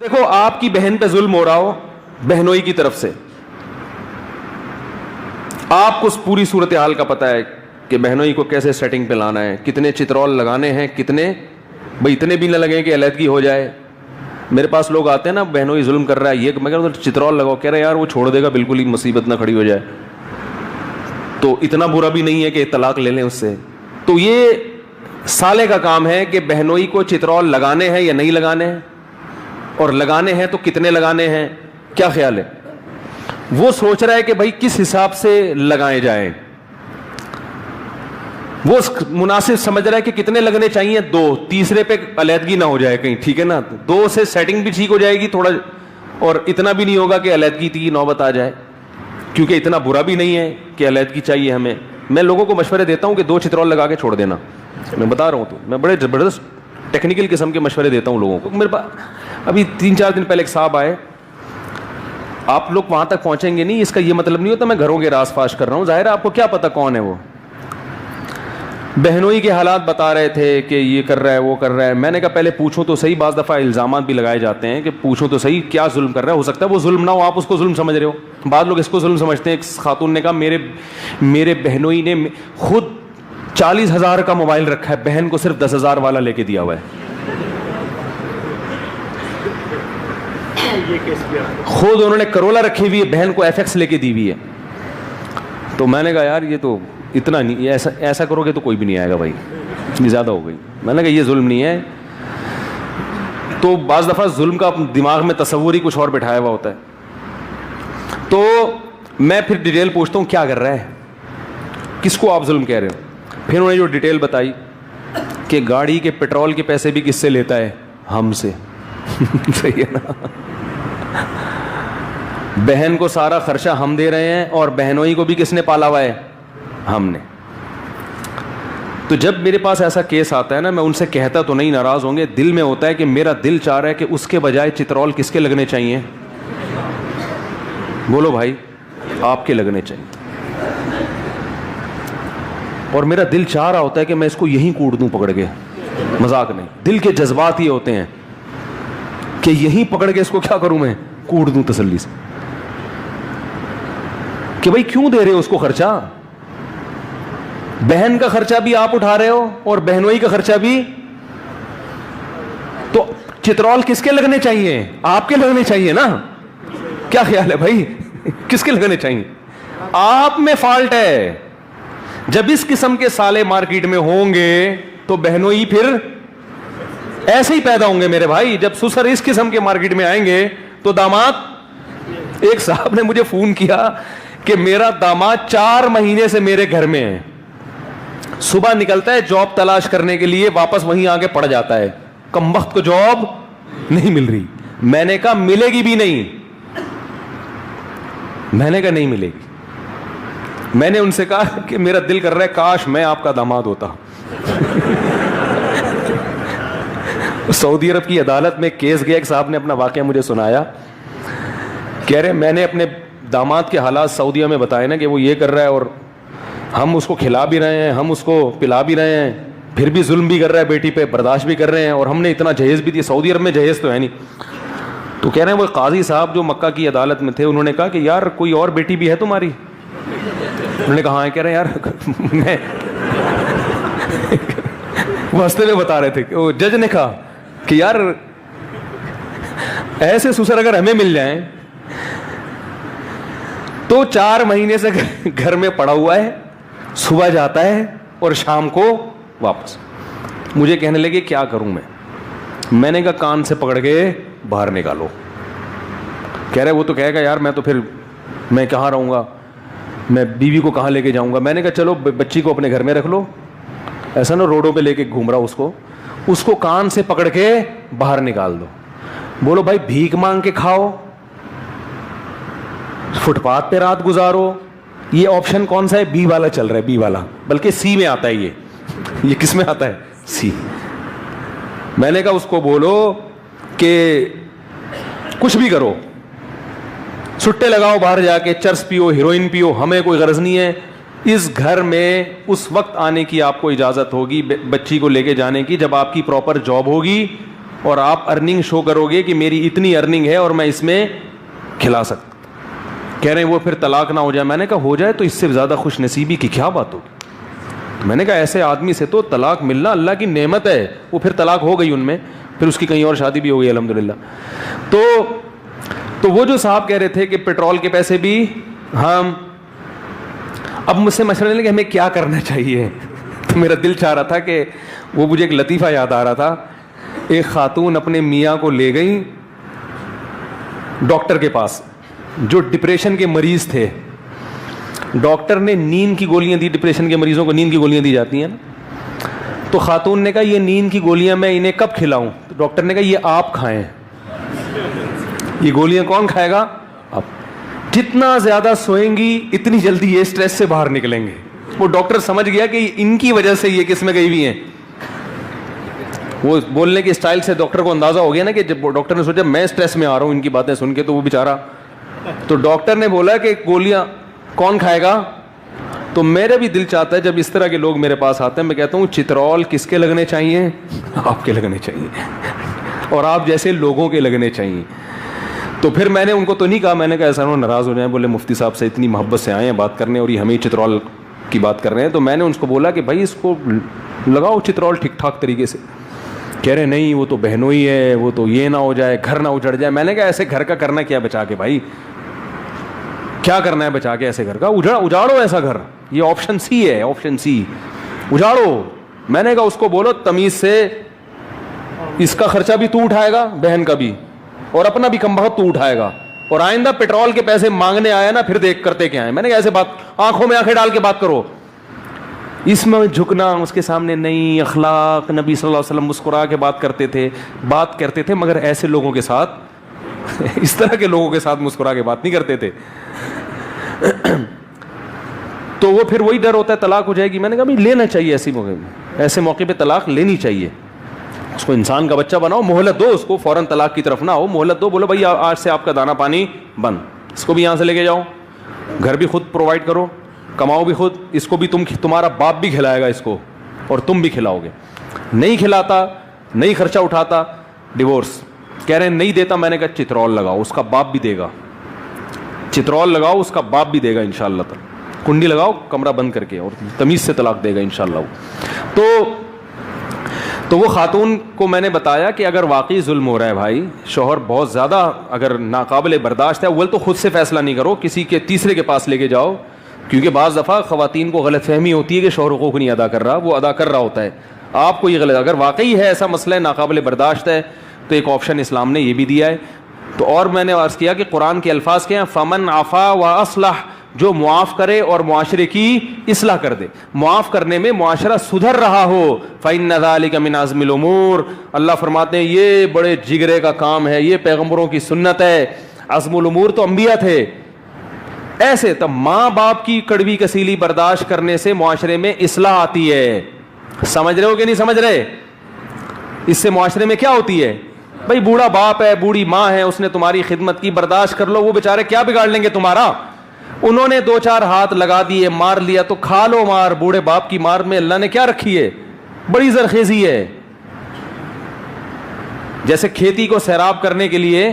دیکھو آپ کی بہن پہ ظلم ہو رہا ہو بہنوئی کی طرف سے, آپ کو پوری صورتحال کا پتہ ہے کہ بہنوئی کو کیسے سیٹنگ پہ لانا ہے, کتنے چترول لگانے ہیں, کتنے بھائی اتنے بھی نہ لگیں کہ علیحدگی ہو جائے. میرے پاس لوگ آتے ہیں نا, بہنوئی ظلم کر رہا ہے, یہ میں کہہ رہا ہوں چترول لگاؤ, کہہ رہے یار وہ چھوڑ دے گا بالکل ہی مصیبت نہ کھڑی ہو جائے, تو اتنا برا بھی نہیں ہے کہ طلاق لے لیں اس سے. تو یہ سالے کا کام ہے کہ بہنوئی کو چترول لگانے ہیں یا نہیں لگانے ہیں, اور لگانے ہیں تو کتنے لگانے ہیں, کیا خیال ہے. وہ سوچ رہا ہے کہ بھائی کس حساب سے لگائے جائیں, وہ مناسب سمجھ رہا ہے کہ کتنے لگنے چاہیے, 2, تیسرے پہ علیحدگی نہ ہو جائے کہیں, ٹھیک ہے نا, 2 سے سیٹنگ بھی ٹھیک ہو جائے گی تھوڑا, اور اتنا بھی نہیں ہوگا کہ علیحدگی کی نوبت آ جائے, کیونکہ اتنا برا بھی نہیں ہے کہ علیحدگی چاہیے ہمیں. میں لوگوں کو مشورے دیتا ہوں کہ 2 چترول لگا کے چھوڑ دینا, میں بتا رہا ہوں, تو میں بڑے زبردست ٹیکنیکل قسم کے مشورے دیتا ہوں لوگوں کو. میرے پاس ابھی 3-4 دن پہلے ایک صاحب آئے, آپ لوگ وہاں تک پہنچیں گے نہیں, اس کا یہ مطلب نہیں ہوتا میں گھروں کے راز فاش کر رہا ہوں, ظاہر ہے آپ کو کیا پتا کون ہے وہ. بہنوئی کے حالات بتا رہے تھے کہ یہ کر رہا ہے وہ کر رہا ہے. میں نے کہا پہلے پوچھو تو صحیح, بعض دفعہ الزامات بھی لگائے جاتے ہیں کہ پوچھو تو صحیح کیا ظلم کر رہا ہے, ہو سکتا ہے وہ ظلم نہ ہو, آپ اس کو ظلم سمجھ رہے ہو. بعض لوگ اس کو ظلم سمجھتے ہیں. ایک خاتون نے کہا میرے بہنوئی نے خود 40,000 کا موبائل رکھا ہے, بہن کو صرف 10,000 والا لے کے دیا ہوا ہے. خود انہوں نے کرولا رکھی ہوئی ہے, بہن کو FX لے کے دی ہوئی ہے. تو میں نے کہا یار یہ تو اتنا نہیں, ایسا کرو گے تو کوئی بھی نہیں آئے گا بھائی, اتنی زیادہ ہو گئی. میں نے کہا یہ ظلم نہیں ہے. تو بعض دفعہ ظلم کا دماغ میں تصور ہی کچھ اور بٹھایا ہوا ہوتا ہے. تو میں پھر ڈیٹیل پوچھتا ہوں کیا کر رہا ہے, کس کو آپ ظلم کہہ رہے ہو. پھر انہوں نے جو ڈیٹیل بتائی کہ گاڑی کے پیٹرول کے پیسے بھی کس سے لیتا ہے, ہم سے. صحیح ہے نا, بہن کو سارا خرچہ ہم دے رہے ہیں, اور بہنوئی کو بھی کس نے پالا ہوا ہے, ہم نے. تو جب میرے پاس ایسا کیس آتا ہے نا, میں ان سے کہتا تو نہیں, ناراض ہوں گے, دل میں ہوتا ہے کہ میرا دل چاہ رہا ہے کہ اس کے بجائے چترول کس کے لگنے چاہیے, بولو بھائی, آپ کے لگنے چاہیے. اور میرا دل چاہ رہا ہوتا ہے کہ میں اس کو یہیں کوڑ دوں پکڑ کے, مذاق نہیں, دل کے جذبات یہ ہوتے ہیں کہ یہیں پکڑ کے اس کو کیا کروں, میں کوڑ دوں تسلی سے, کہ بھائی کیوں دے رہے ہو اس کو خرچہ, بہن کا خرچہ بھی آپ اٹھا رہے ہو اور بہنوئی کا خرچہ بھی. تو چترول کس کے لگنے چاہیے, آپ کے لگنے چاہیے نا, کیا خیال ہے بھائی, کس کے لگنے چاہیے, آپ میں فالٹ ہے. جب اس قسم کے سالے مارکیٹ میں ہوں گے تو بہنوئی پھر ایسے ہی پیدا ہوں گے میرے بھائی. جب سسر اس قسم کے مارکیٹ میں آئیں گے تو داماد, ایک صاحب نے مجھے فون کیا کہ میرا داماد 4 مہینے سے میرے گھر میں ہے, صبح نکلتا ہے جاب تلاش کرنے کے لیے, واپس وہیں آ کے پڑ جاتا ہے, کم وقت کو جاب نہیں مل رہی. میں نے کہا ملے گی بھی نہیں, میں نے کہا نہیں ملے گی. میں نے ان سے کہا کہ میرا دل کر رہا ہے کاش میں آپ کا داماد ہوتا. سعودی عرب کی عدالت میں کیس گیا, ایک صاحب نے اپنا واقعہ مجھے سنایا, کہہ رہے میں نے اپنے داماد کے حالات سعودیہ میں بتائے نا کہ وہ یہ کر رہا ہے, اور ہم اس کو کھلا بھی رہے ہیں, ہم اس کو پلا بھی رہے ہیں, پھر بھی ظلم بھی کر رہا ہے بیٹی پہ, برداشت بھی کر رہے ہیں, اور ہم نے اتنا جہیز بھی دیا. سعودی عرب میں جہیز تو ہے نہیں. تو کہہ رہے ہیں وہ قاضی صاحب جو مکہ کی عدالت میں تھے, انہوں نے کہا کہ یار کوئی اور بیٹی بھی ہے تمہاری, انہوں نے کہا ہاں. کہہ رہے ہیں یار میں وہ ہنستے ہوئے بتا رہے تھے, وہ جج نے کہا کہ یار ایسے سسر اگر ہمیں مل جائیں تو 4 مہینے سے گھر میں پڑا ہوا ہے, صبح جاتا ہے اور شام کو واپس. مجھے کہنے لگے کیا کروں میں نے کہا کان سے پکڑ کے باہر نکالو. کہہ رہے وہ تو کہے گا یار میں تو پھر میں کہاں رہوں گا, میں بیوی کو کہاں لے کے جاؤں گا. میں نے کہا چلو بچی کو اپنے گھر میں رکھ لو, ایسا نا روڈوں پہ لے کے گھوم رہا اس کو کان سے پکڑ کے باہر نکال دو. بولو بھائی بھیک مانگ کے کھاؤ, فٹ پاتھ پہ رات گزارو, یہ آپشن کون سا ہے, بی والا چل رہا ہے, بی والا, بلکہ سی میں آتا ہے. یہ کس میں آتا ہے, سی. میں نے کہا اس کو بولو کہ کچھ بھی کرو, سٹے لگاؤ باہر جا کے, چرس پیو, ہیروئن پیو, ہمیں کوئی غرض نہیں ہے. اس گھر میں اس وقت آنے کی آپ کو اجازت ہوگی بچی کو لے کے جانے کی جب آپ کی پراپر جاب ہوگی اور آپ ارننگ شو کرو گے کہ میری اتنی ارننگ ہے اور میں اس میں کھلا سکتا. کہہ رہے ہیں وہ پھر طلاق نہ ہو جائے. میں نے کہا ہو جائے تو اس سے زیادہ خوش نصیبی کی کیا بات ہوگی. میں نے کہا ایسے آدمی سے تو طلاق ملنا اللہ کی نعمت ہے. وہ پھر طلاق ہو گئی ان میں, پھر اس کی کہیں اور شادی بھی ہو گئی الحمدللہ. تو وہ جو صاحب کہہ رہے تھے کہ پیٹرول کے پیسے بھی ہم, اب مجھ سے مشورہ لیں کہ ہمیں کیا کرنا چاہیے. تو میرا دل چاہ رہا تھا کہ وہ مجھے ایک لطیفہ یاد آ رہا تھا. ایک خاتون اپنے میاں کو لے گئی ڈاکٹر کے پاس جو ڈپریشن کے مریض تھے. ڈاکٹر نے نیند کی گولیاں دی, ڈپریشن کے مریضوں کو نیند کی گولیاں دی جاتی ہیں نا. تو خاتون نے کہا یہ نیند کی گولیاں میں انہیں کب کھلاؤں. تو ڈاکٹر نے کہا یہ آپ کھائیں. یہ گولیاں کون کھائے گا؟ آپ. جتنا زیادہ سوئیں گی اتنی جلدی یہ اسٹریس سے باہر نکلیں گے. وہ ڈاکٹر سمجھ گیا کہ ان کی وجہ سے یہ کس میں گئی ہوئی ہیں. وہ بولنے کے اسٹائل سے ڈاکٹر کو اندازہ ہو گیا نا کہ جب ڈاکٹر نے سوچا میں اسٹریس میں آ رہا ہوں ان کی باتیں سن کے, تو وہ بیچارہ, تو ڈاکٹر نے بولا کہ گولیاں کون کھائے گا. تو میرا بھی دل چاہتا ہے جب اس طرح کے لوگ میرے پاس آتے ہیں, میں کہتا ہوں چترول کس کے لگنے چاہیے؟ آپ کے لگنے چاہیے, اور آپ جیسے لوگوں کے لگنے چاہیے. تو پھر میں نے ان کو تو نہیں کہا, میں نے کہا ایسا نہ ناراض ہو جائیں, بولے مفتی صاحب سے اتنی محبت سے آئے ہیں بات کرنے اور یہ ہمیں چترول کی بات کر رہے ہیں. تو میں نے ان کو بولا کہ بھائی اس کو لگاؤ چترول ٹھیک ٹھاک طریقے سے. کہہ رہے نہیں وہ تو بہنوئی ہے, وہ تو یہ نہ ہو جائے, گھر نہ اجڑ جائے. میں نے کہا ایسے گھر کا کرنا کیا بچا کے, بھائی کیا کرنا ہے بچا کے ایسے گھر کا؟ اجاڑو ایسا گھر. یہ آپشن سی ہے, آپشن سی, اجاڑو. میں نے کہا اس کو بولو تمیز سے, اس کا خرچہ بھی تو اٹھائے گا, بہن کا بھی, اور اپنا بھی کم بہت تو اٹھائے گا, اور آئندہ پیٹرول کے پیسے مانگنے آیا نا پھر دیکھ کرتے کیا ہیں. میں نے کہا ایسے بات آنکھوں میں آنکھیں ڈال کے بات کرو. اس میں جھکنا اس کے سامنے نہیں. اخلاق, نبی صلی اللہ علیہ وسلم مسکرا کے بات کرتے تھے مگر ایسے لوگوں کے ساتھ اس طرح کے لوگوں کے ساتھ مسکرا کے بات نہیں کرتے تھے. تو وہ پھر وہی ڈر ہوتا ہے طلاق ہو جائے گی. میں نے کہا بھائی لینا چاہیے ایسے موقع پہ طلاق لینی چاہیے. اس کو انسان کا بچہ بناؤ, مہلت دو اس کو, فوراً طلاق کی طرف نہ ہو, مہلت دو. بولو بھائی آج سے آپ کا دانا پانی بند, اس کو بھی یہاں سے لے کے جاؤ, گھر بھی خود پرووائڈ کرو, کماؤ بھی خود, اس کو بھی تمہارا باپ بھی کھلائے گا اس کو, اور تم بھی کھلاؤ گے. نہیں کھلاتا, نہیں خرچہ اٹھاتا, ڈیورس. کہہ رہے ہیں نہیں دیتا. میں نے کہا چترول لگاؤ, اس کا باپ بھی دے گا. چترول لگاؤ, اس کا باپ بھی دے گا انشاءاللہ تعالی. کنڈی لگاؤ کمرہ بند کر کے, اور تمیز سے طلاق دے گا انشاءاللہ. تو وہ خاتون کو میں نے بتایا کہ اگر واقعی ظلم ہو رہا ہے بھائی, شوہر بہت زیادہ اگر ناقابل برداشت ہے, اول تو خود سے فیصلہ نہیں کرو, کسی کے تیسرے کے پاس لے کے جاؤ. کیونکہ بعض دفعہ خواتین کو غلط فہمی ہوتی ہے کہ شوہر حقوق نہیں ادا کر رہا, وہ ادا کر رہا ہوتا ہے. آپ کو یہ غلط, اگر واقعی ہے ایسا مسئلہ ہے ناقابل برداشت ہے, تو ایک آپشن اسلام نے یہ بھی دیا ہے. تو اور میں نے عرض کیا کہ قرآن کے الفاظ کیا ہیں, فمن عفا و اصلح, جو معاف کرے اور معاشرے کی اصلاح کر دے. معاف کرنے میں معاشرہ سدھر رہا ہو, فإن ذلک من عزم الامور. اللہ فرماتے ہیں یہ بڑے جگرے کا کام ہے, یہ پیغمبروں کی سنت ہے. عزم الامور تو انبیاء تھے. ایسے تب ماں باپ کی کڑوی کسیلی برداشت کرنے سے معاشرے میں اصلاح آتی ہے. سمجھ رہے ہو کہ نہیں سمجھ رہے؟ اس سے معاشرے میں کیا ہوتی ہے؟ بھائی بوڑھا باپ ہے, بوڑھی ماں ہے, اس نے تمہاری خدمت کی, برداشت کر لو. وہ بیچارے کیا بگاڑ لیں گے تمہارا؟ انہوں نے 2-4 ہاتھ لگا دیے, مار لیا, تو کھا لو مار. بوڑھے باپ کی مار میں اللہ نے کیا رکھی ہے؟ بڑی زرخیزی ہے. جیسے کھیتی کو سیراب کرنے کے لیے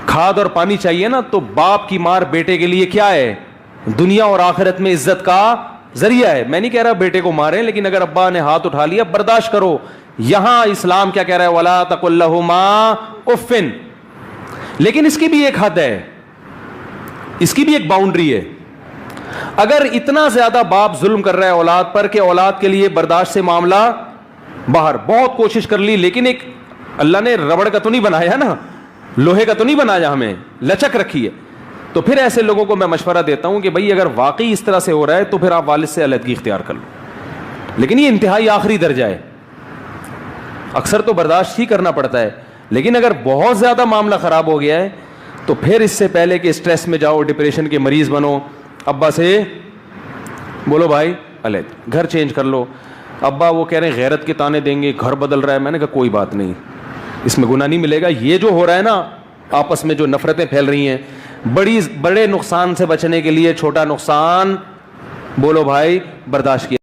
کھاد اور پانی چاہیے نا, تو باپ کی مار بیٹے کے لیے کیا ہے؟ دنیا اور آخرت میں عزت کا ذریعہ ہے. میں نہیں کہہ رہا بیٹے کو ماریں, لیکن اگر ابا نے ہاتھ اٹھا لیا برداشت کرو. یہاں اسلام کیا کہہ رہا ہے؟ وَلَا تَقُلْ لَهُمَا أُفٍّ. لیکن اس کی بھی ایک حد ہے, اس کی بھی ایک باؤنڈری ہے. اگر اتنا زیادہ باپ ظلم کر رہا ہے اولاد پر کہ اولاد کے لیے برداشت سے معاملہ باہر, بہت کوشش کر لی, لیکن ایک اللہ نے ربڑ کا تو نہیں بنایا نا, لوہے کا تو نہیں بنایا, ہمیں لچک رکھی ہے. تو پھر ایسے لوگوں کو میں مشورہ دیتا ہوں کہ بھائی اگر واقعی اس طرح سے ہو رہا ہے تو پھر آپ والد سے علیحدگی اختیار کر لو. لیکن یہ انتہائی آخری درجہ ہے, اکثر تو برداشت ہی کرنا پڑتا ہے. لیکن اگر بہت زیادہ معاملہ خراب ہو گیا ہے تو پھر اس سے پہلے کہ اسٹریس میں جاؤ, ڈپریشن کے مریض بنو, ابا سے بولو بھائی علیحدہ, گھر چینج کر لو. ابا وہ کہہ رہے ہیں غیرت کے تانے دیں گے, گھر بدل رہا ہے. میں نے کہا کوئی بات نہیں, اس میں گناہ نہیں ملے گا. یہ جو ہو رہا ہے نا آپس میں جو نفرتیں پھیل رہی ہیں, بڑے نقصان سے بچنے کے لیے چھوٹا نقصان بولو بھائی برداشت کیا